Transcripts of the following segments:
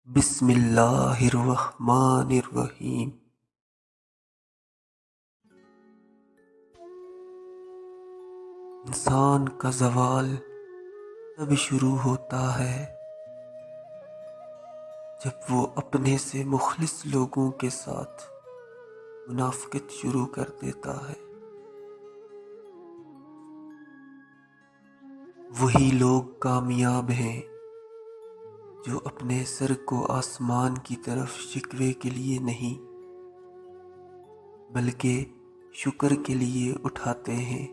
بسم اللہ الرحمن الرحیم۔ انسان کا زوال تب شروع ہوتا ہے جب وہ اپنے سے مخلص لوگوں کے ساتھ منافقت شروع کر دیتا ہے۔ وہی لوگ کامیاب ہیں جو اپنے سر کو آسمان کی طرف شکوے کے لیے نہیں بلکہ شکر کے لیے اٹھاتے ہیں۔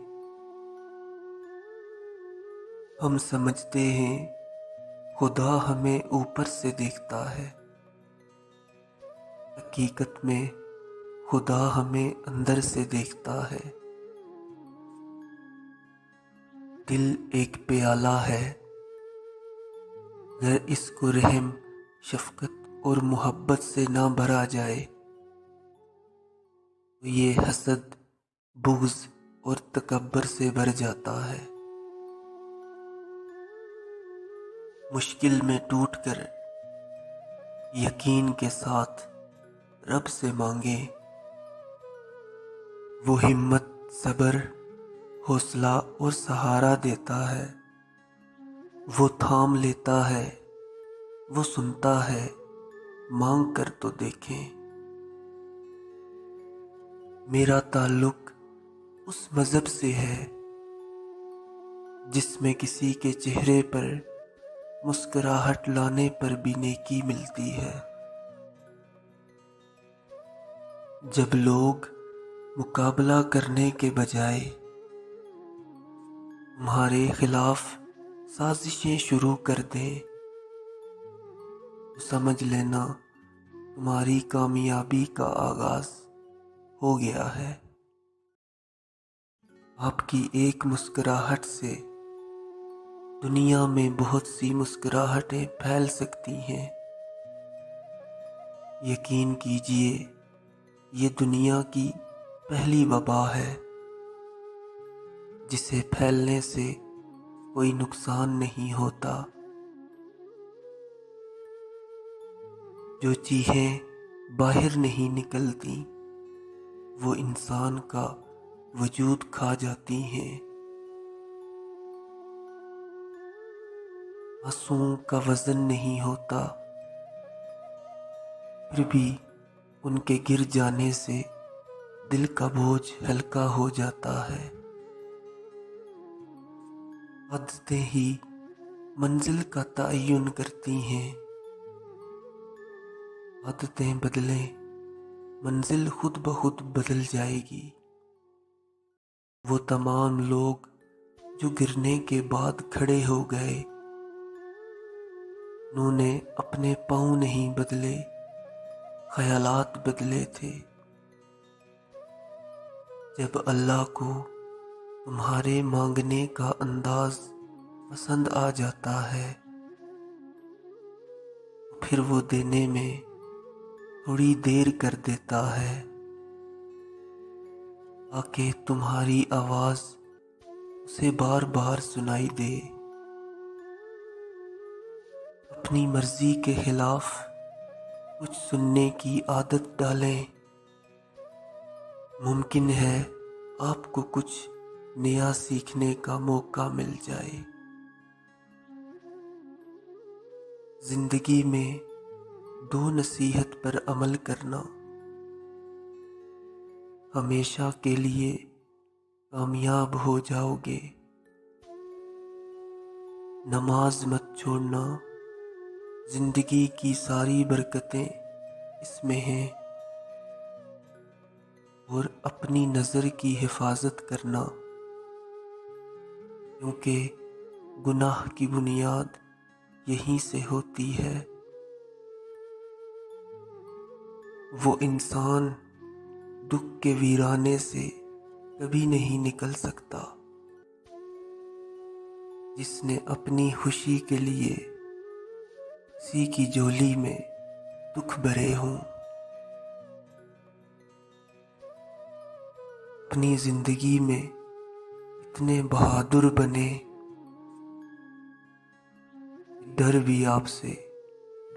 ہم سمجھتے ہیں خدا ہمیں اوپر سے دیکھتا ہے، حقیقت میں خدا ہمیں اندر سے دیکھتا ہے۔ دل ایک پیالہ ہے، اگر اس کو رحم، شفقت اور محبت سے نہ بھرا جائے تو یہ حسد، بغض اور تکبر سے بھر جاتا ہے۔ مشکل میں ٹوٹ کر یقین کے ساتھ رب سے مانگیں، وہ ہمت، صبر، حوصلہ اور سہارا دیتا ہے۔ وہ تھام لیتا ہے، وہ سنتا ہے، مانگ کر تو دیکھیں۔ میرا تعلق اس مذہب سے ہے جس میں کسی کے چہرے پر مسکراہٹ لانے پر بھی نیکی ملتی ہے۔ جب لوگ مقابلہ کرنے کے بجائے تمہارے خلاف سازشیں شروع کر دیں تو سمجھ لینا تمہاری کامیابی کا آغاز ہو گیا ہے۔ آپ کی ایک مسکراہٹ سے دنیا میں بہت سی مسکراہٹیں پھیل سکتی ہیں۔ یقین کیجئے یہ دنیا کی پہلی وبا ہے جسے پھیلنے سے کوئی نقصان نہیں ہوتا۔ جو چیزیں باہر نہیں نکلتی وہ انسان کا وجود کھا جاتی ہیں۔ آنسوؤں کا وزن نہیں ہوتا، پھر بھی ان کے گر جانے سے دل کا بوجھ ہلکا ہو جاتا ہے۔ عادتیں ہی منزل کا تعین کرتی ہیں، عادتیں بدلیں، منزل خود بخود بدل جائے گی۔ وہ تمام لوگ جو گرنے کے بعد کھڑے ہو گئے، انہوں نے اپنے پاؤں نہیں بدلے، خیالات بدلے تھے۔ جب اللہ کو تمہارے مانگنے کا انداز پسند آ جاتا ہے تو پھر وہ دینے میں تھوڑی دیر کر دیتا ہے تاکہ تمہاری آواز اسے بار بار سنائی دے۔ اپنی مرضی کے خلاف کچھ سننے کی عادت ڈالیں، ممکن ہے آپ کو کچھ نیا سیکھنے کا موقع مل جائے۔ زندگی میں دو نصیحت پر عمل کرنا ہمیشہ کے لیے کامیاب ہو جاؤ گے۔ نماز مت چھوڑنا، زندگی کی ساری برکتیں اس میں ہیں، اور اپنی نظر کی حفاظت کرنا، کیونکہ گناہ کی بنیاد یہیں سے ہوتی ہے۔ وہ انسان دکھ کے ویرانے سے کبھی نہیں نکل سکتا جس نے اپنی خوشی کے لیے کسی کی جھولی میں دکھ بھرے ہوں۔ اپنی زندگی میں اتنے بہادر بنے کہ ڈر بھی آپ سے